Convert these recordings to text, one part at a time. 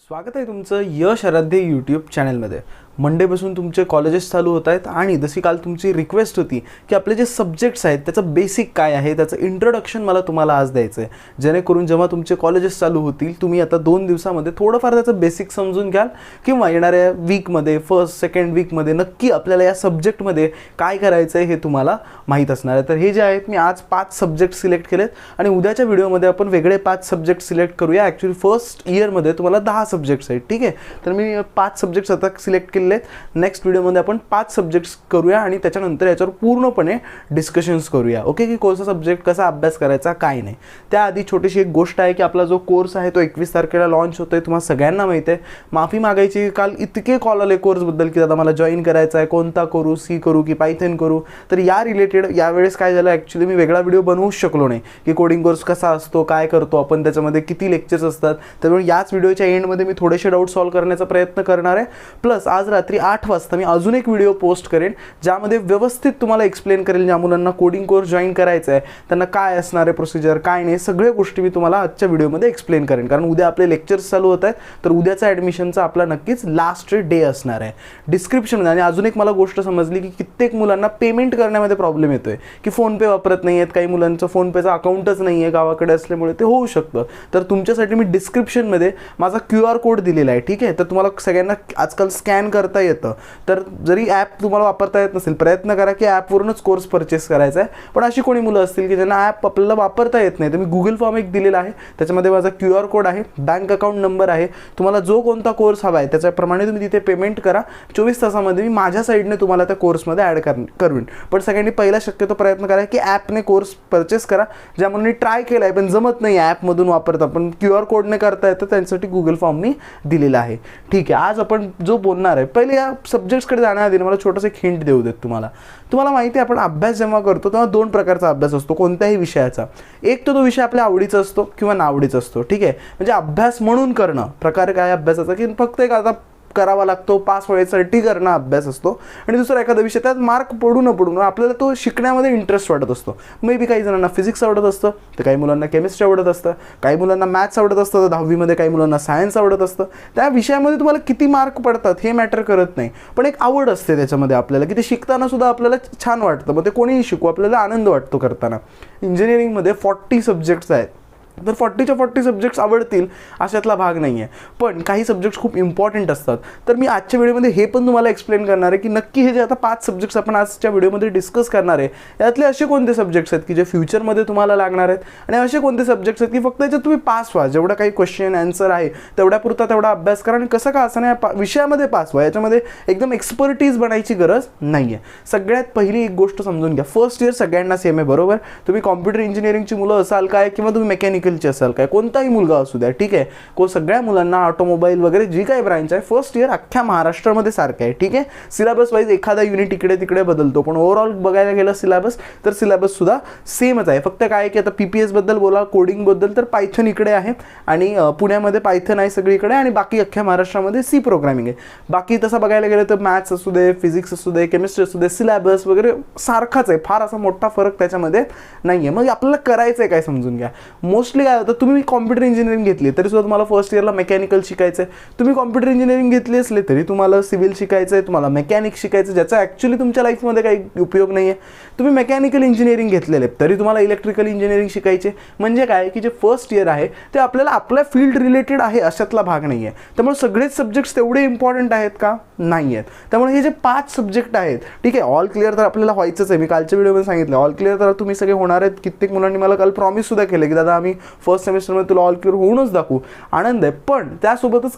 स्वागत आहे तुमचं यश आराध्य यूट्यूब चॅनलमध्ये। मंडेपासून तुमचे कॉलेजेस चालू होत आहेत आणि जशी काल तुमची रिक्वेस्ट होती की आपले जे सब्जेक्ट्स आहेत त्याचं बेसिक काय आहे त्याचं इंट्रोडक्शन मला तुम्हाला आज द्यायचं आहे, जेणेकरून जेव्हा तुमचे कॉलेजेस चालू होतील तुम्ही आता 2 दिवसामध्ये थोडंफार त्याचं बेसिक समजून घ्याल किंवा येणाऱ्या वीकमध्ये फर्स्ट सेकंड वीकमध्ये नक्की आपल्याला या सब्जेक्टमध्ये काय करायचं आहे हे तुम्हाला माहीत असणार आहे। तर हे जे आहेत मी आज 5 सब्जेक्ट सिलेक्ट केलेत आणि उद्याच्या व्हिडिओमध्ये आपण वेगळे 5 सब्जेक्ट सिलेक्ट करूया। ॲक्च्युअली फर्स्ट इयरमध्ये तुम्हाला 10 सब्जेक्ट्स आहेत, ठीक आहे। तर मी 5 सब्जेक्ट्स आता सिलेक्ट केले। नेक्स्ट व्हिडिओमध्ये आपण 5 सब्जेक्ट्स करूया आणि त्याच्यानंतर याच्यावर पूर्णपणे डिस्कशन्स करूया, ओके, की कोणता सब्जेक्ट कसा अभ्यास करायचा काय नाही। त्याआधी छोटीशी एक गोष्ट आहे की आपला जो कोर्स आहे तो 21 तारखेला लॉन्च होतोय, तुम्हाला सगळ्यांना माहिती आहे। माफी मागायची, काल इतके कॉल आले कोर्सबद्दल की दादा मला जॉईन करायचा आहे, कोणता करू, सी करू की पायथन करू। तर या रिलेटेड यावेळेस काय झालं, ॲक्च्युली मी वेगळा व्हिडिओ बनवूच शकलो नाही की कोडिंग कोर्स कसा असतो, काय करतो आपण, त्याच्यामध्ये किती लेक्चर्स असतात। त्यामुळे याच व्हिडिओच्या एंडमध्ये मी थोडेसे डाऊट सॉल्व्ह करण्याचा प्रयत्न करणार आहे। प्लस आज रात्री 8 वाजता मी अजून एक व्हिडिओ पोस्ट करेन ज्यामध्ये व्यवस्थित तुम्हाला एक्सप्लेन करेल ज्या मुलांना कोडिंग कोर्स जॉईन करायचा आहे त्यांना काय असणार आहे प्रोसिजर, काय नाही, सगळ्या गोष्टी मी तुम्हाला आजच्या व्हिडिओमध्ये एक्सप्लेन करेन। कारण उद्या आपले लेक्चर्स चालू होत आहेत, तर उद्याचा ॲडमिशनचा आपला नक्कीच लास्ट डे असणार आहे। डिस्क्रिप्शनमध्ये आणि अजून एक मला गोष्ट समजली की कित्येक मुलांना पेमेंट करण्यामध्ये प्रॉब्लेम येतोय की फोनपे वापरत नाही आहेत, काही मुलांचं फोनपेचा अकाउंटच नाही आहे गावाकडे असल्यामुळे ते होऊ शकतं। तर तुमच्यासाठी मी डिस्क्रिप्शनमध्ये माझा QR कोड दिलेला आहे, ठीक आहे। तर तुम्हाला सगळ्यांना आजकाल स्कॅन करता येतं, तर जरी ॲप तुम्हाला वापरता येत नसेल प्रयत्न करा की ॲपवरूनच कोर्स परचेस करायचा आहे। पण अशी कोणी मुलं असतील की ज्यांना ॲप आपल्याला वापरता येत नाही, तर मी गुगल फॉर्म एक दिलेला आहे, त्याच्यामध्ये माझा QR कोड आहे, बँक अकाउंट नंबर आहे, तुम्हाला जो कोणता कोर्स हवा आहे त्याच्याप्रमाणे तुम्ही तिथे पेमेंट करा। 24 तासामध्ये मी माझ्या साईडने तुम्हाला त्या कोर्समध्ये ॲड करून। पण सगळ्यांनी पहिला शक्यतो प्रयत्न करा की ॲपने कोर्स परचेस करा। ज्या मुलांनी ट्राय केला आहे पण जमत नाही ॲपमधून वापरता पण QR कोडने करता येतं त्यांच्यासाठी गुगल फॉर्म मी दिलेला आहे, ठीक आहे। आज आपण जो बोलणार आहे पहिले या सब्जेक्ट्सकडे जाण्याआधी मला छोटंसं एक हिंट देऊ देत तुम्हाला माहिती आहे आपण अभ्यास जेव्हा करतो तेव्हा 2 प्रकारचा अभ्यास असतो कोणत्याही विषयाचा। एक तो विषय आपल्या आवडीचा असतो किंवा नावडीचा असतो, ठीक आहे। म्हणजे अभ्यास म्हणून करणं प्रकार काय अभ्यासाचा की फक्त एक आता करावा लागतो, पास व्हायसाठी करणं अभ्यास असतो। आणि दुसरा एखादा विषय त्यात मार्क पडू न पडून आपल्याला तो शिकण्यामध्ये इंटरेस्ट वाटत असतो। मे बी काही जणांना फिजिक्स आवडत असतं, तर काही मुलांना केमिस्ट्री आवडत असतं, काही मुलांना मॅथ्स आवडत असतं, तर 10वीमध्ये काही मुलांना सायन्स आवडत असतं। त्या विषयामध्ये तुम्हाला किती मार्क पडतात हे मॅटर करत नाही, पण एक आवड असते त्याच्यामध्ये आपल्याला की ते शिकताना सुद्धा आपल्याला छान वाटतं, मग ते कोणीही शिकू आपल्याला आनंद वाटतो करताना। इंजिनिअरिंगमध्ये 40 सब्जेक्ट्स आहेत, तर 40च्या 40 सब्जेक्ट्स आवडतील अशातला भाग नाही आहे, पण काही सब्जेक्ट्स खूप इम्पॉर्टंट असतात। तर मी आजच्या व्हिडिओमध्ये हे पण तुम्हाला एक्सप्लेन करणार आहे की नक्की हे जे आता 5 सब्जेक्ट्स आपण आजच्या व्हिडिओमध्ये डिस्कस करणार आहे यातले असे कोणते सब्जेक्ट्स आहेत की जे फ्युचरमध्ये तुम्हाला लागणार आहेत आणि असे कोणते सब्जेक्ट्स आहेत की फक्त याच्यात तुम्ही पास व्हा, जेवढा काही क्वेश्चन आन्सर आहे तेवढ्यापुरता तेवढा अभ्यास करा आणि कसं का असं नाही विषयामध्ये पास व्हा, याच्यामध्ये एकदम एक्सपर्टीज बनायची गरज नाही आहे। सगळ्यात पहिली एक गोष्ट समजून घ्या, फर्स्ट इयर सगळ्यांना सेम आहे, बरोबर। तुम्ही कॉम्प्युटर इंजिनिअरिंगची मुलं असाल काय किंवा तुम्ही मेकॅनिकल असाल काय, कोणताही मुलगा असू द्या, ठीक आहे। सगळ्या मुलांना ऑटोमोबाईल वगैरे जी काही ब्रांच आहे फर्स्ट इयर अख्ख्या महाराष्ट्रामध्ये सारखं आहे, ठीक आहे। सिलेबस वाईज एखादा युनिट इकडे तिकडे बदलतो, पण ओव्हरऑल बघायला गेलं सिलेबस तर सिलेबस सुद्धा सेमच आहे। फक्त काय की आता PPS बद्दल बोला, कोडिंग बद्दल तर पायथन इकडे आहे आणि पुण्यामध्ये पायथन आहे सगळीकडे आणि बाकी अख्ख्या महाराष्ट्रामध्ये C प्रोग्रामिंग आहे। बाकी तसं बघायला गेलं तर मॅथ्स असू दे, फिजिक्स असू दे, केमिस्ट्री असू दे, सिलेबस वगैरे सारखाच आहे, फार असा मोठा फरक त्याच्यामध्ये नाही आहे। मग आपल्याला करायचं आहे काय समजून घ्या। मोस्टली काय होतं, तुम्ही कॉम्प्युटर इंजिनिअरिंग घेतली तरी सुद्धा तुम्हाला फर्स्ट इयरला मेकॅनिकल शिकायचं आहे, तुम्ही कॉम्प्युटर इंजिनिअरिंग घेतली असले तरी तुम्हाला सिव्हिल शिकायचं आहे, तुम्हाला मेकॅनिक शिकायचं ज्याचा ॲक्च्युली तुमच्या लाईफमध्ये काही उपयोग नाही आहे। तुम्ही मेकॅनिकल इंजिनिअरिंग घेतलेले तरी तुम्हाला इलेक्ट्रिकल इंजिनिअरिंग शिकायचे। म्हणजे काय की जे फर्स्ट इयर आहे ते आपल्याला आपल्या फील्ड रिलेटेड आहे अशातला भाग नाही आहे। त्यामुळे सगळेच सब्जेक्ट्स तेवढे इम्पॉर्टंट आहेत का, नाही आहेत। त्यामुळे हे जे 5 सब्जेक्ट आहेत, ठीक आहे, ऑल क्लिअर तर आपल्याला व्हायचंच आहे। मी कालच्या व्हिडिओमध्ये सांगितलं ऑल क्लिअर तर तुम्ही सगळे होणार आहेत। कित्येक मुलांनी मला काल प्रॉमिस सुद्धा केले की दादा आम्ही फर्स्ट सेमिस्टरमध्ये तुला ऑल क्लिअर होऊनच दाखवू, आनंद आहे। पण त्यासोबतच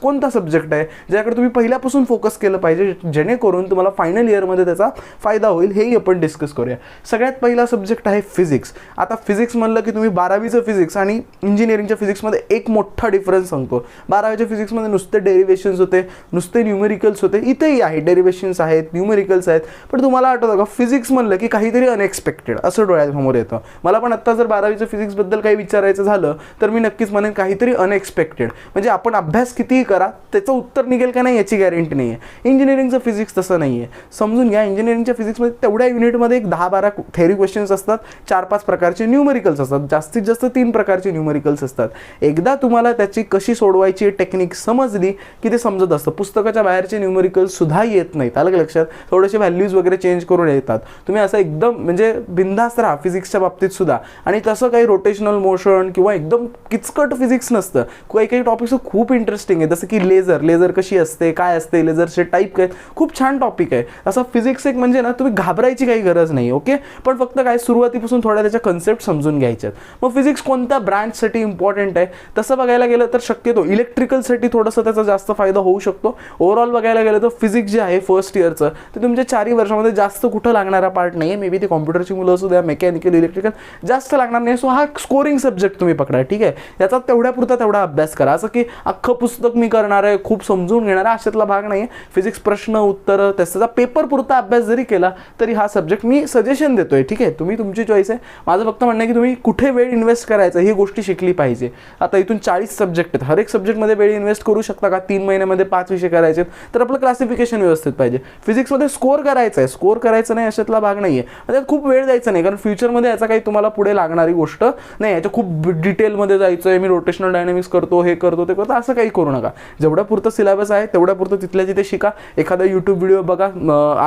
कोणता सब्जेक्ट आहे ज्याकडे तुम्ही पहिल्यापासून फोकस केलं पाहिजे जेणेकरून तुम्हाला फायनल इयरमध्ये त्याचा फायदा होईल, हेही आपण डिस्कस करूया। सगळ्यात पहिला सब्जेक्ट आहे फिजिक्स। आता फिजिक्स म्हणलं की तुम्ही 12वीचं फिजिक्स आणि इंजिनिअरिंगच्या फिजिक्समध्ये एक मोठा डिफरन्स सांगतो। 12वीच्या फिजिक्समध्ये नुसते डेरिव्हेशन्स होते, नुसते न्यूमेरिकल्स होते, इथेही आहे डेरिव्हेशन्स आहेत, न्यूमेरिकल्स आहेत, पण तुम्हाला आठवतं का फिजिक्स म्हणलं की काहीतरी अनएक्सपेक्टेड असं डोळ्यासमोर येतं। मला पण आत्ता जर 12वीचं फिजिक्सबद्दल काही विचारायचं झालं तर मी नक्कीच म्हणेन काहीतरी अनएक्सपेक्टेड. म्हणजे आपण अभ्यास कितीही करा त्याचं उत्तर निघेल का नाही याची गॅरंटी नाही आहे. इंजिनिअरिंगचं फिजिक्स तसं नाही आहे. समजून घ्या, इंजिनिअरिंगच्या फिजिक्समध्ये तेवढ्या युनिटमध्ये एक 10-12 थेअरी क्वेश्चन्स असतात, 4-5 प्रकारचे न्यूमरिकल्स असतात, जास्तीत जास्त 3 प्रकारचे न्यूमरिकल्स असतात. एकदा तुम्हाला त्याची कशी सोडवायची टेक्निक समजली की ते समजत असतं. पुस्तकाच्या बाहेरचे न्यूमरिकल्स सुद्धा येत नाहीत, आलं लक्षात. थोडेसे व्हॅल्यूज वगैरे चेंज करून येतात. तुम्ही असं एकदम म्हणजे बिंदास्त राहा फिजिक्सच्या बाबतीत सुद्धा. आणि तसं काही रोटेशनल मोशन किंवा एकदम किचकट फिजिक्स नसतं. काही टॉपिक्स खूप इंटरेस्टिंग आहे, जसं की लेझर कशी असते, काय असते, लेझरचे टाईप काय, खूप छान टॉपिक आहे. असं फिजिक्स एक म्हणजे ना तुम्ही घाबरायची काही गरज नाही. ओके, पण फक्त काय सुरुवातीपासून थोड्या त्याच्या कन्सेप्ट समजून घ्यायच्यात. मग फिजिक्स कोणत्या ब्रांचसाठी इम्पॉर्टंट आहे तसं बघायला गेलं तर शक्यतो इलेक्ट्रिकलसाठी थोडंसं त्याचा जास्त फायदा होऊ शकतो. ओव्हरऑल बघायला गेलं तर फिजिक्स जे आहे फर्स्ट इयरचं ते तुमच्या 4 वर्षामध्ये जास्त कुठं लागणारा पार्ट नाही आहे. मे बी ते कॉम्प्युटरची मुलं असू द्या, मेकॅनिकल, इलेक्ट्रिकल जास्त लागणार नाही. सो हा स्कोरिंग सब्जेक्ट तुम्ही पकडा, ठीक आहे. याचा तेवढा अभ्यास करा. असं की अख्खं पुस्तक मी करणार आहे, खूप समजून घेणार आहे, अशातला भाग नाही आहे. फिजिक्स प्रश्न उत्तर त्याचा पेपर पुरता अभ्यास जरी केला तरी हा सब्जेक्ट मी सजेशन देतोय, ठीक आहे. तुम्ही तुमची चॉईस आहे. माझं फक्त म्हणणं आहे की तुम्ही कुठे वेळ इन्व्हेस्ट करायचा ही गोष्टी शिकली पाहिजे. आता इथून 40 सब्जेक्ट आहेत, हर एक सब्जेक्टमध्ये वेळ इन्व्हेस्ट करू शकता का? 3 महिन्यामध्ये 5 विषय करायचे तर आपलं क्लासिफिकेशन व्यवस्थित पाहिजे. फिजिक्समध्ये स्कोर करायचं आहे, स्कोर करायचं नाही अशातला भाग नाही आहे. त्यात खूप वेळ द्यायचा नाही, कारण फ्युचरमध्ये याचा काही तुम्हाला पुढे लागणारी गोष्ट नाही. याच्या खूप डिटेलमध्ये जायचं आहे, मी रोटेशनल डायनामिक्स करतो, हे करतो, ते करतो, असं काही करू नका. जेवढ्या पुरतं सिलेबस आहे तेवढ्या पुरतं तिथल्या तिथे शिका. एखादा यूट्यूब व्हिडिओ बघा,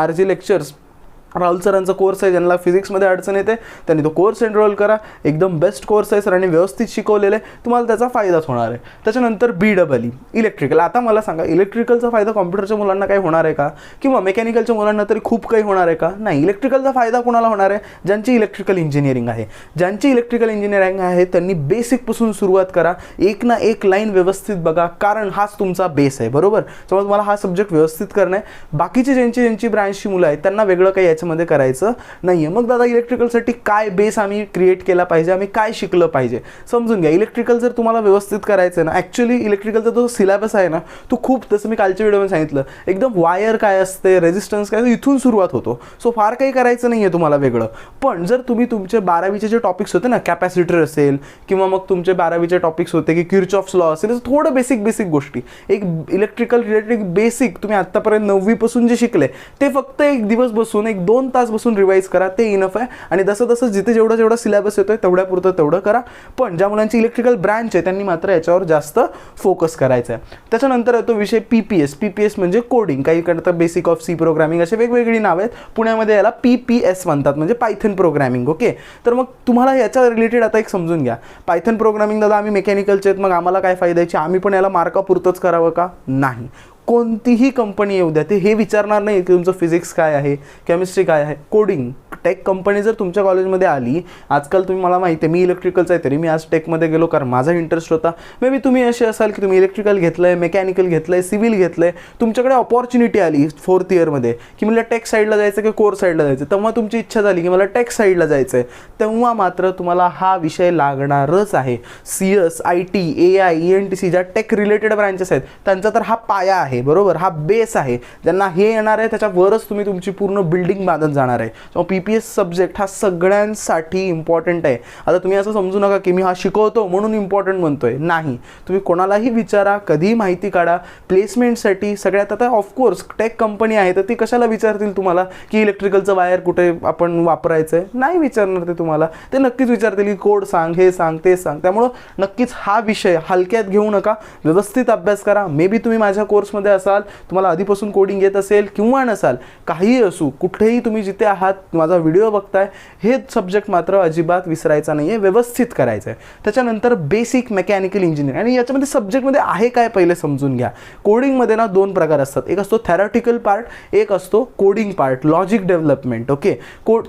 RG लेक्चर्स, राहुल सरांचा कोर्स आहे. ज्यांना फिजिक्समध्ये अडचण येते त्यांनी तो कोर्स एनरोल करा. एकदम बेस्ट कोर्स आहे, सरांनी व्यवस्थित शिकवलेलं आहे, तुम्हाला त्याचा फायदाच होणार आहे. त्याच्यानंतर BEE इलेक्ट्रिकल. आता मला सांगा, इलेक्ट्रिकलचा फायदा कॉम्प्युटरच्या मुलांना काही होणार आहे का? किंवा मेकॅनिकलच्या मुलांना तरी खूप काही होणार आहे का? नाही. इलेक्ट्रिकलचा फायदा कोणाला होणार आहे? ज्यांची इलेक्ट्रिकल इंजिनिअरिंग आहे. ज्यांची इलेक्ट्रिकल इंजिनिअरिंग आहे त्यांनी बेसिकपासून सुरुवात करा. एक ना एक लाईन व्यवस्थित बघा, कारण हाच तुमचा बेस आहे, बरोबर. त्यामुळे तुम्हाला हा सब्जेक्ट व्यवस्थित करणं आहे. बाकीचे ज्यांची ब्रांचची मुलं आहेत त्यांना वेगळं काही मध्ये करायचं नाहीये. मग दादा इलेक्ट्रिकलसाठी काय बेस आम्ही क्रिएट केला पाहिजे, आम्ही काय शिकलं पाहिजे समजून घ्या. इलेक्ट्रिकल जर तुम्हाला व्यवस्थित करायचं ना, ॲक्च्युली इलेक्ट्रिकलचा जो सिलेबस आहे ना तो खूप, जसं मी कालच्या व्हिडिओमध्ये सांगितलं, एकदम वायर काय असते, रेजिस्टन्स काय, इथून सुरुवात होतो. सो फार काही करायचं नाही आहे तुम्हाला वेगळं. पण जर तुम्ही तुमचे 12वीचे जे टॉपिक्स होते ना, कॅपॅसिटर असेल किंवा मग तुमचे 12वीचे टॉपिक्स होते की किर्चॉफ्स लॉ असेल, थोडं बेसिक गोष्टी, एक इलेक्ट्रिकल रिलेटेड बेसिक तुम्ही आत्तापर्यंत 9वी पासून जे शिकले ते फक्त एक दिवस बसून 1-2 तास बसून रिवाइज करा, ते इनफ आहे. आणि जसं जिथे जेवढा सिलेबस येतोय तेवढ्या पुरतं तेवढं करा. पण ज्या मुलांची इलेक्ट्रिकल ब्रांच आहे त्यांनी मात्र याच्यावर जास्त फोकस करायचा आहे. त्याच्यानंतर येतो विषय PPS म्हणजे कोडिंग. काही करता बेसिक ऑफ सी प्रोग्रामिंग, असे वेगवेगळी नावं आहेत. पुण्यामध्ये याला PPS म्हणतात, म्हणजे पायथन प्रोग्रामिंग. ओके, तर मग तुम्हाला याच्या रिलेटेड आता एक समजून घ्या. पायथन प्रोग्रामिंग दादा आम्ही मेकॅनिकलचे आहेत, मग आम्हाला काय फायदा आहे? आम्ही पण याला मार्कापुरतंच करावं का? नाही. कोणतीही कंपनी येऊ द्या ते हे विचारणार नाही की तुमचं फिजिक्स काय आहे, केमिस्ट्री काय आहे. कोडिंग टेक कंपनी जर तुमच्या कॉलेजमध्ये आली, आजकाल तुम्ही, मला माहिती आहे मी इलेक्ट्रिकलचं आहे तरी मी आज टेकमध्ये गेलो कारण माझा इंटरेस्ट होता. मे बी तुम्ही असे असाल की तुम्ही इलेक्ट्रिकल घेतलं आहे, मेकॅनिकल घेतलं आहे, सिव्हिल घेतलं आहे, तुमच्याकडे ऑपॉर्च्युनिटी आली 4th इयरमध्ये की मला टेक साईडला जायचं की कोर साईडला जायचं, तेव्हा तुमची इच्छा झाली की मला टेक साईडला जायचं आहे, तेव्हा मात्र तुम्हाला हा विषय लागणारच आहे. CS, IT, AI, ENTC ज्या टेक रिलेटेड ब्रांचेस आहेत त्यांचा तर हा पाया आहे, बरोबर, हा बेस आहे. ज्यांना हे येणार आहे त्याच्यावरच तुम्ही तुमची पूर्ण बिल्डिंग बांधत जाणार आहे. सो PPS सब्जेक्ट हा सगळ्यांसाठी इम्पॉर्टंट आहे. आता तुम्ही असं समजू नका की मी हा शिकवतो म्हणून इम्पॉर्टंट म्हणतोय, नाही. तुम्ही कोणालाही विचारा, कधीही माहिती काढा. प्लेसमेंटसाठी सगळ्यात, आता ऑफकोर्स टेक कंपनी आहे तर ती कशाला विचारतील तुम्हाला की इलेक्ट्रिकलचं वायर कुठे आपण वापरायचं आहे? नाही विचारणार ते तुम्हाला. ते नक्कीच विचारतील की कोड सांग, हे सांग, ते सांग. त्यामुळं नक्कीच हा विषय हलक्यात घेऊ नका, व्यवस्थित अभ्यास करा. मे बी तुम्ही माझ्या कोर्समध्ये असाल, तुम्हाला आधीपासून कोडिंग येत असेल किंवा नसाल, काहीही असू, कुठेही तुम्ही जिथे आहात, माझा व्हिडिओ बघताय, हे सब्जेक्ट मात्र अजिबात विसरायचा नाही आहे, व्यवस्थित करायचं आहे. त्याच्यानंतर बेसिक मेकॅनिकल इंजिनिअरिंग. आणि याच्यामध्ये सब्जेक्टमध्ये आहे काय पहिले समजून घ्या. कोडिंगमध्ये ना 2 प्रकार असतात, एक असतो थेरॉटिकल पार्ट, एक असतो coding part, logic development. Okay,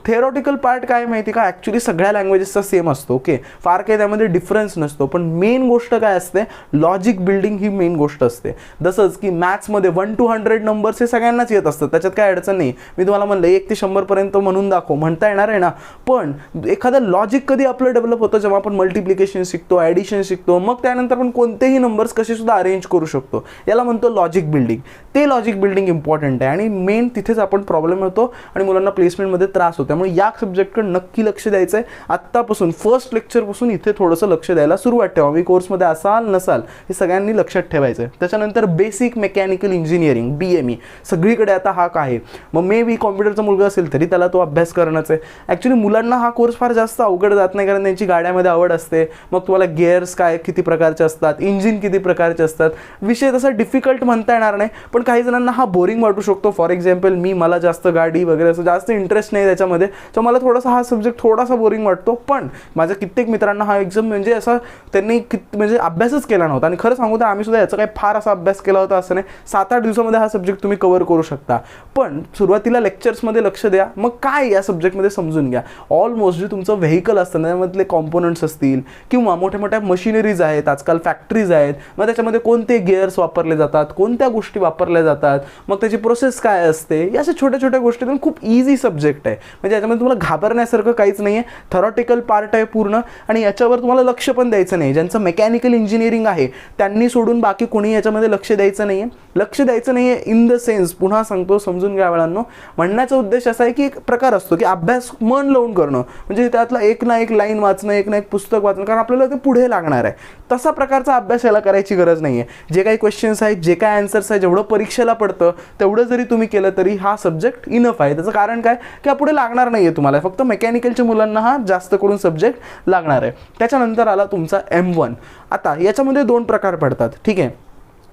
theoretical part काय माहिती का, ॲक्च्युली सगळ्या लँग्वेजेसचा सेम असतो. ओके, फार काही त्यामध्ये डिफरन्स नसतो. पण मेन गोष्ट काय असते, लॉजिक बिल्डिंग ही मेन गोष्ट असते. जसंच की मॅथ्समध्ये 1 to 100 नंबर्स हे सगळ्यांनाच येत असतात, त्याच्यात काय अडचण नाही. मी तुम्हाला म्हणलं 1 ते 100 पर्यंत म्हणून दाखव, म्हणता येणार आहे ना. पण एखादं लॉजिक कधी आपलं डेव्हलप होतं जेव्हा आपण मल्टिप्लिकेशन शिकतो, ॲडिशन शिकतो, मग त्यानंतर आपण कोणतेही नंबर्स कसे सुद्धा अरेंज करू शकतो. याला म्हणतो लॉजिक बिल्डिंग. ते लॉजिक बिल्डिंग इम्पॉर्टंट आहे आणि मेन तिथेच आपण प्रॉब्लेम होतो आणि मुलांना प्लेसमेंटमध्ये त्रास होतो. त्यामुळे या सब्जेक्टकडे नक्की लक्ष द्यायचं आहे. आत्तापासून फर्स्ट लेक्चरपासून इथे थोडंसं लक्ष द्यायला सुरुवात ठेवा. मी कोर्समध्ये असाल नसाल हे सगळ्यांनी लक्षात ठेवायचं आहे. त्याच्यानंतर बेसिक मेकॅनिकल इंजिनिअरिंग BME सगळीकडे आता हा काय आहे. मग मे बी कॉम्प्युटरचा मुलगा असेल तरी त्याला तो अभ्यास करणंच आहे. ॲक्च्युली मुलांना हा कोर्स फार जास्त अवघड जात नाही, कारण त्यांची गाड्यामध्ये आवड असते. मग तुम्हाला गिअर्स काय किती प्रकारचे असतात, इंजिन किती प्रकारचे असतात, विषय तसा डिफिकल्ट म्हणता येणार नाही. पण काही जणांना हा बोरिंग वाटू शकतो. फॉर एक्झाम्पल मला जास्त गाडी वगैरे असं जास्त इंटरेस्ट नाही त्याच्यामध्ये, तर मला थोडासा हा सब्जेक्ट थोडासा बोरिंग वाटतो. पण माझ्या कित्येक मित्रांना हा एकदम म्हणजे असा त्यांनी म्हणजे अभ्यासच केला नव्हता. आणि खरं सांगू तर आम्ही सुद्धा याचा काही फार असा अभ्यास केला होता असं नाही. 7-8 दिवसामध्ये हा सब्जेक्ट तुम्ही कव्हर करू शकता. पण सुरुवातीला लेक्चर्समध्ये लक्ष द्या, मग काय या सब्जेक्टमध्ये समजून घ्या. ऑलमोस्ट जे तुमचं व्हेकल असतं त्यामधले कॉम्पोनंट्स असतील किंवा मोठ्या मोठ्या मशिनरीज आहेत, आजकाल फॅक्टरीज आहेत, मग त्याच्यामध्ये कोणते गिअर्स वापरले जातात, कोणत्या गोष्टी वापरल्या जातात, मग त्याची प्रोसेस काय असते, या अशा छोट्या छोट्या गोष्टीतून खूप इझी सब्जेक्ट आहे. म्हणजे याच्यामध्ये तुम्हाला घाबरण्यासारखं काहीच नाही आहे. थॉरटिकल पार्ट आहे पूर्ण आणि याच्यावर तुम्हाला लक्ष पण द्यायचं नाही. ज्यांचं मेकॅनिकल इंजिनिअरिंग आहे त्यांनी सोडून बाकी कोणी याच्यामध्ये लक्ष द्यायचं नाही आहे. लक्ष द्यायचं नाही आहे इन द सेन्स, पुन्हा सांगतो समजून घ्या वेळांनो, म्हणण्याचा उद्देश असा आहे की एक प्रकार असतो की अभ्यास मन लावून करणं, म्हणजे त्यातला एक ना एक लाईन वाचणं, एक ना एक पुस्तक वाचणं, कारण आपल्याला ते पुढे लागणार आहे. तसा प्रकारचा अभ्यास याला करायची गरज नाही आहे. जे काही क्वेश्चन्स आहेत, जे काही आन्सर्स आहेत, जेवढं परीक्षेला पडतं तेवढं जरी तुम्ही केलं तरी हा सब्जेक्ट इनफ आहे. त्याचं कारण काय की पुढे लागणार नाही आहे तुम्हाला, फक्त मेकॅनिकलच्या मुलांना हा जास्त करून सब्जेक्ट लागणार आहे. त्याच्यानंतर आला तुमचा M1. आता याच्यामध्ये 2 प्रकार पडतात, ठीक आहे.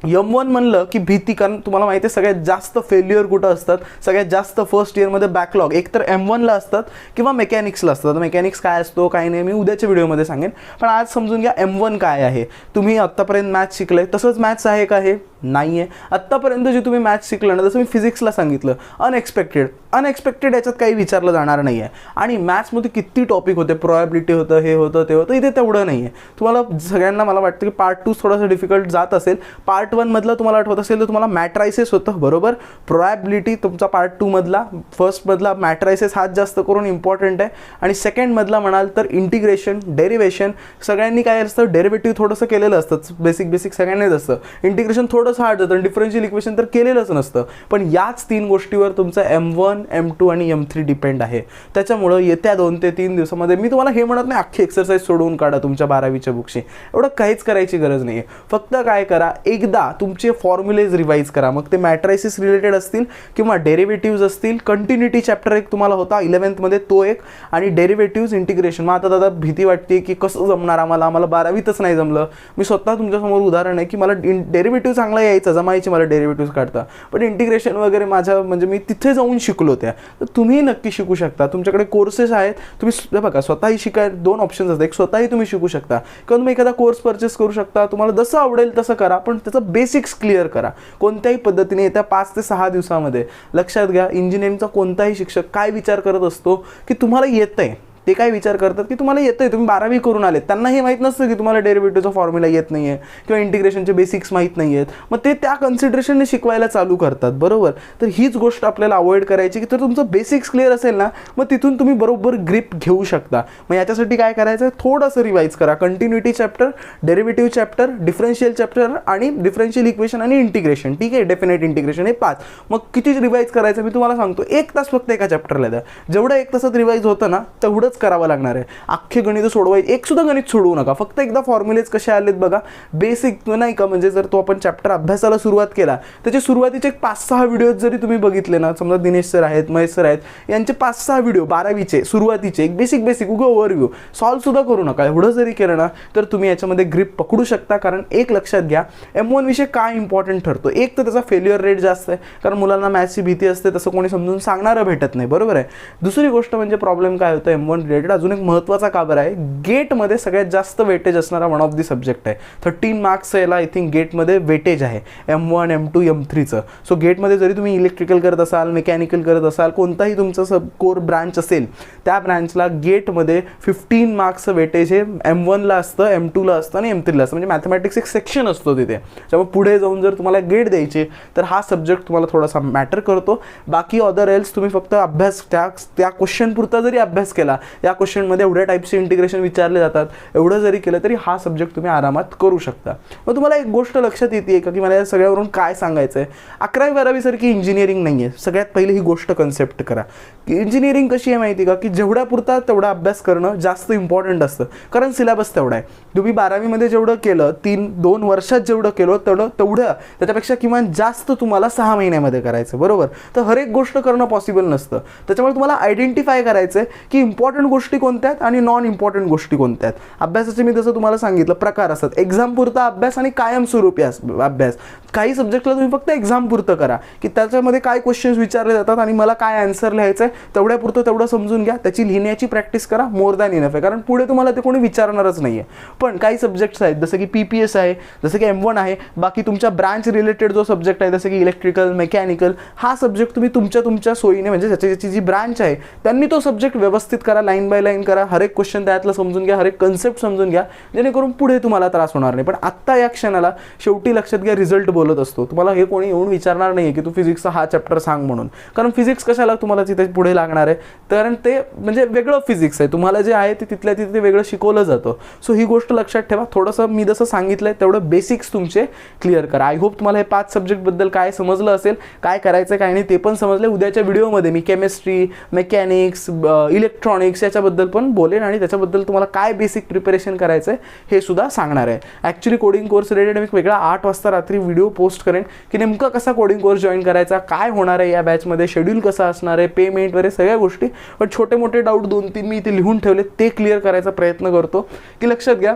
M1 म्हणलं की भीती, कारण तुम्हाला माहिती आहे सगळ्यात जास्त फेल्युअर कुठं असतात, सगळ्यात जास्त फर्स्ट इयरमध्ये बॅकलॉग एकतर M1ला असतात किंवा मेकॅनिक्सला असतात. मेकॅनिक्स काय असतो काय नाही मी उद्याच्या व्हिडिओमध्ये सांगेन, पण आज समजून घ्या M1 काय आहे. तुम्ही आत्तापर्यंत मॅथ्स शिकले, तसंच मॅथ्स आहे का हे नाही आहे. आत्तापर्यंत जे तुम्ही मॅथ्स शिकलं ना, जसं मी फिजिक्सला सांगितलं अनएक्सपेक्टेड याच्यात काही विचारलं जाणार नाही आहे. आणि मॅथ्समध्ये किती टॉपिक होते, प्रोबॅबिलिटी होतं, हे होतं ते होतं, इथे तेवढं नाही आहे. तुम्हाला सगळ्यांना मला वाटतं की पार्ट 2 थोडंसं डिफिकल्ट जात असेल. पार्ट 1 मधलं तुम्हाला आठवत असेल तर तुम्हाला मॅट्रायसिस होतं, बरोबर. प्रोबॅबिलिटी तुमचा पार्ट 2 मधला, फर्स्ट मधला मॅट्रायसिस हाच जास्त करून इम्पॉर्टंट आहे. आणि सेकंड मधला म्हणाल तर इंटिग्रेशन, डेरिव्हेशन, सगळ्यांनी काय असतं डेरिव्हेटिव्ह थोडंसं केलेलं असतं, बेसिक सगळ्यांनीच असतं. इंटिग्रेशन थोडंसं हार्ड जातं, डिफरन्शियल इक्वेशन तर केलेलंच नसतं. पण याच 3 गोष्टीवर तुमचं M1, M2 आणि M3 डिपेंड आहे. त्याच्यामुळं येत्या 2 ते 3 दिवसामध्ये मी तुम्हाला हे म्हणत नाही अख्खी एक्सरसाइज सोडवून काढा तुमच्या 12वीच्या बुकशी, एवढं काहीच करायची गरज नाही आहे. फक्त काय करा, एकदा तुमचे फॉर्म्युलेज रिवाईज करा, मग ते मॅट्रायसिस रिलेटेड असतील किंवा डेरिव्हेटिव्ज असतील. कंटिन्युटी चॅप्टर एक तुम्हाला होता 11th मध्ये, तो एक, आणि डेरिव्हेटिव्ज इंटिग्रेशन. मग आता दादा भीती वाटते की कसं जमणार आम्हाला 12वीतच नाही जमलं. मी स्वतः तुमच्यासमोर उदाहरण आहे की मला डेरिव्हेटिव्ह चांगला यायचं, जमायची मला डेरिव्हेटिव्ज काढता, पण इंटिग्रेशन वगैरे माझ्या म्हणजे मी तिथे जाऊन शिकलो त्या. तर तुम्ही नक्की शिकू शकता, तुमच्याकडे कोर्सेस आहेत. तुम्ही बघा स्वतःही शिकाय 2 ऑप्शन्स असतात, एक स्वतःही तुम्ही शिकू शकता किंवा तुम्ही एखादा कोर्स परचेस करू शकता. तुम्हाला जसं आवडेल तसं करा, पण त्याचं बेसिक्स क्लिअर करा कोणत्याही पद्धतीने. येत्या 5 ते 6 दिवसामध्ये लक्षात घ्या, इंजिनिअरिंगचा कोणताही शिक्षक काय विचार करत असतो की तुम्हाला येतंय, ते काय विचार करतात की तुम्हाला येतंय, तुम्ही 12वी करून आलेत, त्यांना हे माहीत नसतं की तुम्हाला डेरिव्हेटिव्हचा फॉर्म्युला येत नाही आहे किंवा इंटिग्रेशनचे बेसिक्स माहीत नाही आहेत. मग ते त्या कन्सिडरेशनने शिकवायला चालू करतात, बरोबर. तर हीच गोष्ट आपल्याला अवॉइड करायची की तर तुमचं बेसिक्स क्लिअर असेल ना, मग तिथून तुम्ही बरोबर ग्रिप घेऊ शकता. मग याच्यासाठी काय करायचं, थोडंसं रिवाईज करा. Continuity chapter, derivative chapter, differential chapter आणि डिफरन्शियल इक्वेशन आणि इंटिग्रेशन, ठीक आहे, डेफिनेट इंटिग्रेशन, हे 5. मग किती रिवाईज करायचं मी तुम्हाला सांगतो, 1 तास फक्त एका चॅप्टरला द्या. जेवढं 1 तासात रिवाईज होतं ना तेवढंच करावं लागणार आहे. अख्खे गणित सोडवायचे, एक सुद्धा गणित सोडवू नका, फक्त एकदा फॉर्म्युलेज कसे आलेत बघा, बेसिक नाही का. म्हणजे जर तो आपण चॅप्टर अभ्यासाला सुरुवात केला, त्याचे सुरुवातीचे 5-6 व्हिडिओ जरी तुम्ही बघितले ना, समजा दिनेश सर आहेत, महेश सर आहेत, यांचे 5-6 व्हिडिओ 12वीचे सुरुवातीचे एक बेसिक उगा ओव्हरव्ह्यू सॉल्व सुद्धा करू नका. एवढं जरी केलं ना तर तुम्ही याच्यामध्ये ग्रिप पकडू शकता. कारण एक लक्षात घ्या, M1 विषय काय इम्पॉर्टंट ठरतो, एक तर त्याचा फेल्युअर रेट जास्त आहे, कारण मुलांना मॅथ्सची भीती असते, तसं कोणी समजून सांगणारं भेटत नाही, बरोबर आहे. दुसरी गोष्ट म्हणजे प्रॉब्लेम काय होतं M1 रिलेटेड अजून एक महत्त्वाचा का बरं आहे, गेटमध्ये सगळ्यात जास्त वेटेज असणारा वन ऑफ दी सब्जेक्ट आहे. 13 मार्क्स याला आय थिंक गेटमध्ये वेटेज आहे M1 M2 M3चं. सो गेटमध्ये जरी तुम्ही इलेक्ट्रिकल करत असाल, मेकॅनिकल करत असाल, कोणताही तुमचं कोर ब्रांच असेल त्या ब्रांचला गेटमध्ये 15 मार्क्सचं वेटेज हे M1ला असतं, M2ला असतं आणि M3ला असतं. म्हणजे मॅथमॅटिक्स एक सेक्शन असतो तिथे. त्यामुळे पुढे जाऊन जर तुम्हाला गेट द्यायचे तर हा सब्जेक्ट तुम्हाला थोडासा मॅटर करतो. बाकी अदर एल्स तुम्ही फक्त अभ्यास त्या क्वेश्चन पुरता जरी अभ्यास केला, या क्वेश्चनमध्ये एवढ्या टाईपचे इंटिग्रेशन विचारले जातात, एवढं जरी केलं तरी हा सब्जेक्ट तुम्ही आरामात करू शकता. मग तुम्हाला एक गोष्ट लक्षात येते का की मला या सगळ्यावरून काय सांगायचं आहे, 11वी-12वी सारखी इंजिनिअरिंग नाही आहे. सगळ्यात पहिले ही गोष्ट कन्सेप्ट करा की इंजिनिअरिंग कशी आहे माहिती का, की जेवढ्या पुरता तेवढा अभ्यास करणं जास्त इम्पॉर्टंट असतं, कारण सिलेबस तेवढा आहे. तुम्ही 12वीमध्ये जेवढं केलं, 2 वर्षात जेवढं केलं तेवढं त्याच्यापेक्षा किमान जास्त तुम्हाला 6 महिन्यामध्ये करायचं, बरोबर. तर हर एक गोष्ट करणं पॉसिबल नसतं. त्याच्यामुळे तुम्हाला आयडेंटिफाय करायचं आहे की इम्पॉर्टंट गोष्टी कोणत्या आहेत आणि नॉन इम्पॉर्टंट गोष्टी कोणत्या आहेत. अभ्यासाचे मी जसं तुम्हाला सांगितलं प्रकार असतात, एक्झाम पुरता अभ्यास आणि कायमस्वरूपी अभ्यास. काही सब्जेक्टला तुम्ही फक्त एक्झाम पुरतं करा की त्याच्यामध्ये काय क्वेश्चन्स विचारले जातात आणि मला काय आन्सर लिहायचं आहे, तेवढ्यापुरतं तेवढं समजून घ्या, त्याची लिहिण्याची प्रॅक्टिस करा, मोर दॅन इनफ आहे, कारण पुढे तुम्हाला ते कोणी विचारणारच नाही आहे. पण काही सब्जेक्ट्स आहेत जसं की PPS आहे, जसं की M1 आहे, बाकी तुमच्या ब्रांच रिलेटेड जो सब्जेक्ट आहे जसं की इलेक्ट्रिकल, मेकॅनिकल, हा सब्जेक्ट तुम्ही तुमच्या सोयीने, म्हणजे ज्याची जी ब्रांच आहे त्यांनी तो सब्जेक्ट व्यवस्थित करा, लाईन बाय लाईन करा, हर एक क्वेश्चन त्यातलं समजून घ्या, हर एक कन्सेप्ट समजून घ्या, जेणेकरून पुढे तुम्हाला त्रास होणार नाही. पण आत्ता या क्षणाला शेवटी लक्षात घ्या, रिझल्ट बोलत असतो. तुम्हाला हे कोणी येऊन विचारणार नाही की तू फिजिक्सचा हा चॅप्टर सांग म्हणून, कारण फिजिक्स कशाला तुम्हाला तिथे पुढे लागणार आहे, कारण ते म्हणजे वेगळं फिजिक्स आहे. तुम्हाला जे आहे ते तिथल्या तिथे वेगळं शिकवलं जातं. सो ही गोष्ट लक्षात ठेवा. थोडंसं मी जसं सांगितलंय तेवढं बेसिक्स तुमचे क्लिअर करा. आय होप तुम्हाला हे 5 सब्जेक्टबद्दल काय समजलं असेल, काय करायचं काय नाही ते पण समजले. उद्याच्या व्हिडिओमध्ये मी केमिस्ट्री, मेकॅनिक्स, इलेक्ट्रॉनिक्स याच्याबद्दल पण बोलेन आणि त्याच्याबद्दल तुम्हाला काय बेसिक प्रिपरेशन करायचं आहे हे सुद्धा सांगणार आहे. ॲक्च्युली कोडिंग कोर्स रिलेटेड मी वेगळा 8 वाजता रात्री व्हिडिओ पोस्ट करेन की नेमकं कसा कोडिंग कोर्स जॉईन करायचा, काय होणार आहे या बॅचमध्ये, शेड्यूल कसं असणार आहे, पेमेंट वगैरे सगळ्या गोष्टी. पण छोटे मोठे डाऊट 2-3 मी इथे लिहून ठेवले, ते क्लिअर करायचा प्रयत्न करतो. की लक्षात घ्या,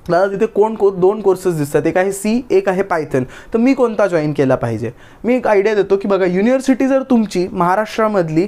मला तिथे 2 कोर्सेस दिसतात, एक आहे C, एक आहे पायथन. तर मी कोणता जॉईन केला पाहिजे. मी एक आयडिया देतो की बघा, युनिव्हर्सिटी जर तुमची महाराष्ट्रामधली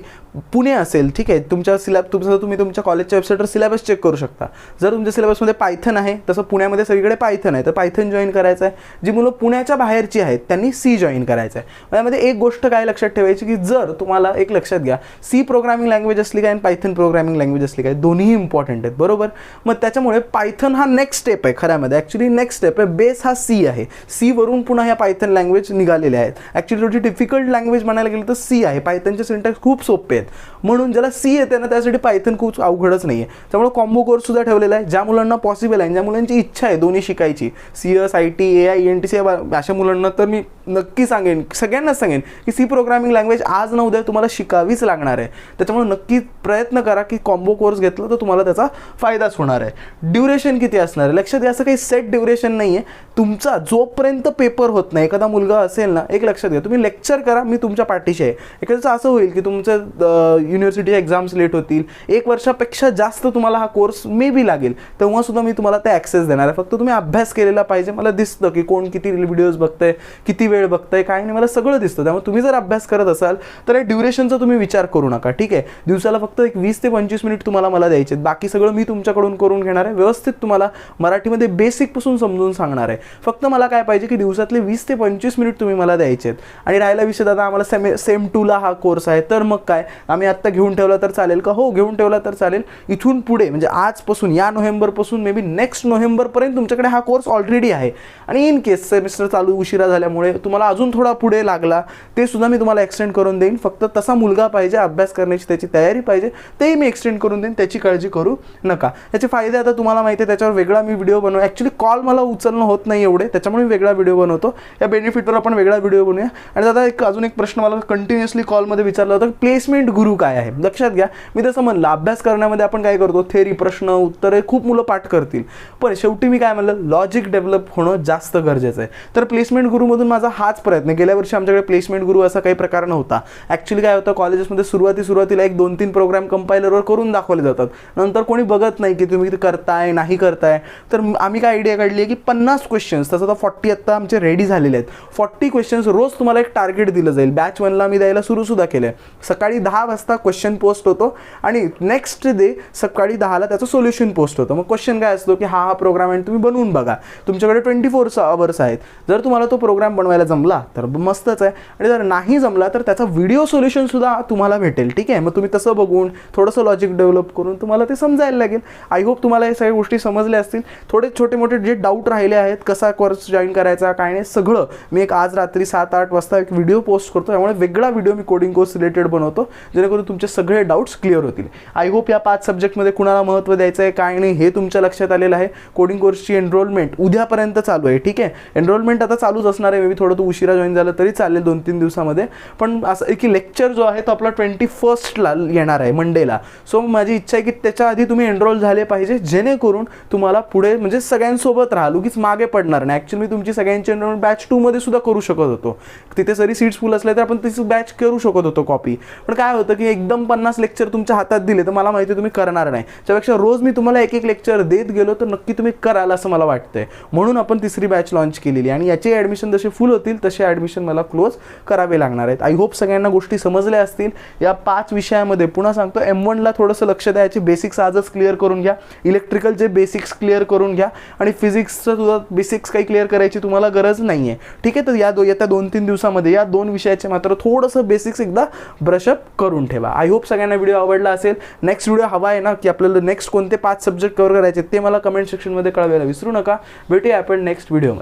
पुणे असेल, ठीक आहे, तुमचं तुम्ही तुमच्या कॉलेजच्या वेबसाईटवर सिलेबस चेक करू शकता. जर तुमच्या सिलेबसमध्ये पायथन आहे, तसं पुण्यामध्ये सगळीकडे पायथन आहे, तर पायथन जॉईन करायचं आहे. जी मुलं पुण्याच्या बाहेरची आहेत त्यांनी C जॉईन करायचं आहे. त्यामध्ये एक गोष्ट काय लक्षात ठेवायची की जर तुम्हाला एक लक्षात घ्या, C प्रोग्रामिंग लँग्वेज असली काय आणि पायथन प्रोग्रामिंग लँग्वेज असली काय, दोन्ही इम्पॉर्टंट आहेत, बरोबर. मग त्याच्यामुळे पायथन हा नेक्स्ट स्टेप आहे, खऱ्यामध्ये ॲक्च्युली नेक्स्ट स्टेप आहे. बेस हा C आहे. C वरून पुन्हा ह्या पायथन लँग्वेज निघालेल्या आहेत. ॲक्च्युली थोडी डिफिकल्ट लँग्वेज म्हणायला गेलं तर C आहे. पायथनचे सिंटॅक्स खूप सोपे आहेत, म्हणून ज्याला C येते ना त्यासाठी पायथन खूप अवघडच नाही आहे. त्यामुळे कॉम्बो कोर्स सुद्धा ठेवलेला आहे. ज्या मुलांना पॉसिबल आहे, ज्या मुलांची इच्छा आहे दोन्ही शिकायची, CS, IT, AI, ENTC, अशा मुलांना तर मी नक्की सांगेन, सगळ्यांनाच सांगेन की C प्रोग्रामिंग लँग्वेज आज ना उद्या तुम्हाला शिकावीच लागणार आहे. त्याच्यामुळे नक्की प्रयत्न करा की कॉम्बो कोर्स घेतला तर तुम्हाला त्याचा फायदाच होणार आहे. ड्युरेशन किती असणार आहे लक्षात घ्या, असं काही सेट ड्युरेशन नाही आहे. तुमचा जोपर्यंत पेपर होत नाही, एखादा मुलगा असेल ना, एक लक्षात घ्या, तुम्ही लेक्चर करा, मी तुमच्या पाठीशी आहे. एखाद्याचं असं होईल की तुमचं युनिव्हर्सिटी एक्झाम्स लेट होतील, 1 वर्षापेक्षा जास्त तुम्हाला हा कोर्स मे बी लागेल, तेव्हा सुद्धा मी तुम्हाला ते ॲक्सेस देणार आहे. फक्त तुम्ही अभ्यास केलेला पाहिजे. मला दिसतं की कोण किती व्हिडिओज बघतंय, किती वेळ बघतंय, काय नाही, मला सगळं दिसतं. त्यामुळे तुम्ही जर अभ्यास करत असाल तर या ड्युरेशनचा तुम्ही विचार करू नका, ठीक आहे. दिवसाला फक्त एक 20 ते 25 मिनिट तुम्हाला मला द्यायचे आहेत. बाकी सगळं मी तुमच्याकडून करून घेणार आहे. व्यवस्थित तुम्हाला मराठीमध्ये बेसिकपासून समजून सांगणार आहे. फक्त मला काय पाहिजे की दिवसातले 20 ते 25 मिनिट तुम्ही मला द्यायचे आहेत. आणि राहिला विषय, दादा आम्हाला सेम 2ला हा कोर्स आहे, तर मग काय आम्ही आत्ता घेऊन ठेवला तर चालेल का? हो, घेऊन ठेवला तर चालेल. इथून पुढे म्हणजे आजपासून, या नोव्हेंबरपासून मे बी नेक्स्ट नोव्हेंबरपर्यंत तुमच्याकडे हा कोर्स ऑलरेडी आहे. आणि इन केस सेमिस्टर चालू उशिरा झाल्यामुळे तुम्हाला अजून थोडा पुढे लागला, ते सुद्धा मी तुम्हाला एक्सटेंड करून देईन. फक्त तसा मुलगा पाहिजे, अभ्यास करण्याची त्याची तयारी पाहिजे, तेही मी एक्सटेंड करून देईन. त्याची काळजी करू नका. याचे फायदे आता तुम्हाला माहिती आहे, त्याच्यावर वेगळा मी व्हिडिओ बनवू. ॲक्च्युली कॉल मला उचलणं होत नाही एवढे, त्याच्यामुळे मी वेगळा व्हिडिओ बनवतो. या बेनिफिटवर आपण वेगळा व्हिडिओ बनवूया. आणि दादा अजून एक प्रश्न मला कंटिन्युअसली कॉलमध्ये विचारला होता, प्लेसमेंट गुरु काय आहे. लक्षात घ्या, मी तसं म्हणलं, अभ्यास करण्यामध्ये आपण काय करतो, थेरी, प्रश्न उत्तरे खूप मुलं पाठ करतील, पण शेवटी मी काय म्हणलं, लॉजिक डेव्हलप होणं जास्त गरजेचं आहे. तर प्लेसमेंट गुरुमधून माझा हाच प्रयत्न. गेल्या वर्षी आमच्याकडे प्लेसमेंट गुरु असा काही प्रकार नव्हता. ॲक्च्युली काय होतं, कॉलेजेसमध्ये सुरुवातीला 1-2-3 प्रोग्राम कंपायलरवर करून दाखवले जातात, नंतर कोणी बघत नाही की तुम्ही करताय नाही करताय. तर आम्ही काय आयडिया काढली आहे की 50 क्वेश्चन्स, तसं तर 40 आत्ता आमचे रेडी झालेले आहेत. 40 क्वेश्चन्स रोज तुम्हाला एक टार्गेट दिलं जाईल. बॅच 1ला मी द्यायला सुद्धा केलं आहे. सकाळी 10 10 वाजता क्वेश्चन पोस्ट होतो आणि नेक्स्ट डे सकाळी 10ला त्याचं सोल्युशन पोस्ट होतं. मग क्वेश्चन काय असतो की हा प्रोग्राम आहे तुम्ही बनवून बघा. तुमच्याकडे 24 आवर्स आहेत. जर तुम्हाला तो प्रोग्राम बनवायला जमला तर मस्तच आहे, आणि जर नाही जमला तर त्याचा व्हिडिओ सोल्युशन सुद्धा तुम्हाला भेटेल. ठीक आहे, मग तुम्ही तसं बघून थोडंसं लॉजिक डेव्हलप करून तुम्हाला ते समजायला लागेल. आय होप तुम्हाला हे सगळ्या गोष्टी समजल्या असतील. थोडे छोटे मोठे जे डाऊट राहिले आहेत, कसा कोर्स जॉईन करायचा काय नाही, सगळं मी एक आज रात्री 7-8 वाजता एक व्हिडिओ पोस्ट करतो. त्यामुळे वेगळा व्हिडिओ मी कोडिंग कोर्स रिलेटेड बनवतो, जेणेकरून तुमचे सगळे डाऊट्स क्लिअर होतील. आय होप या 5 सब्जेक्टमध्ये कुणाला महत्त्व द्यायचं आहे काय नाही हे तुमच्या लक्षात आलेलं आहे. कोडिंग कोर्सची एनरोलमेंट उद्यापर्यंत चालू आहे. ठीक आहे, एनरोलमेंट आता चालूच असणार आहे. मी थोडं तो उशिरा जॉईन झालं तरी चालेल 2-3 दिवसामध्ये. पण असं आहे की लेक्चर जो आहे तो आपला 21st येणार आहे मंडेला. सो माझी इच्छा आहे की त्याच्या आधी तुम्ही एनरोल झाले पाहिजे, जेणेकरून तुम्हाला पुढे म्हणजे सगळ्यांसोबत राहाल, उगीच मागे पडणार नाही. ॲक्च्युअली मी तुमची सगळ्यांची एनरोलमेंट बॅच 2 मध्ये सुद्धा करू शकत होतो. तिथे जरी सीट्स फुल असले तर आपण तिची बॅच करू शकत होतो कॉपी. पण काय होतं की एकदम 50 लेक्चर तुमच्या हातात दिले तर मला माहिती तुम्ही करणार नाही. त्यापेक्षा रोज मी तुम्हाला एक लेक्चर देत गेलो तर नक्की तुम्ही कराल असं मला वाटतंय. म्हणून आपण तिसरी बॅच लॉन्च केलेली, आणि याचे ॲडमिशन जसे फुल होतील तसे ॲडमिशन मला क्लोज करावे लागणार आहेत. आय होप सगळ्यांना गोष्टी समजल्या असतील. या 5 विषयामध्ये पुन्हा सांगतो, M1ला थोडंसं लक्ष द्यायचे, बेसिक्स आजच क्लिअर करून घ्या. इलेक्ट्रिकलचे बेसिक्स क्लिअर करून घ्या, आणि फिजिक्सचं सुद्धा बेसिक्स काही क्लिअर करायची तुम्हाला गरज नाही आहे. ठीक आहे, तर येत्या 2-3 दिवसामध्ये या 2 विषयाचे मात्र थोडंसं बेसिक्स एकदा ब्रशअप करून ठेवा. आय होप सगळ्यांना व्हिडिओ आवडला असेल. नेक्स्ट व्हिडिओ हवा आहे ना की आपल्याला नेक्स्ट कोणते 5 सब्जेक्ट कव्हर करायचे ते मला कमेंट सेक्शनमध्ये कळवायला विसरू नका. भेटूया आपण नेक्स्ट व्हिडिओमध्ये.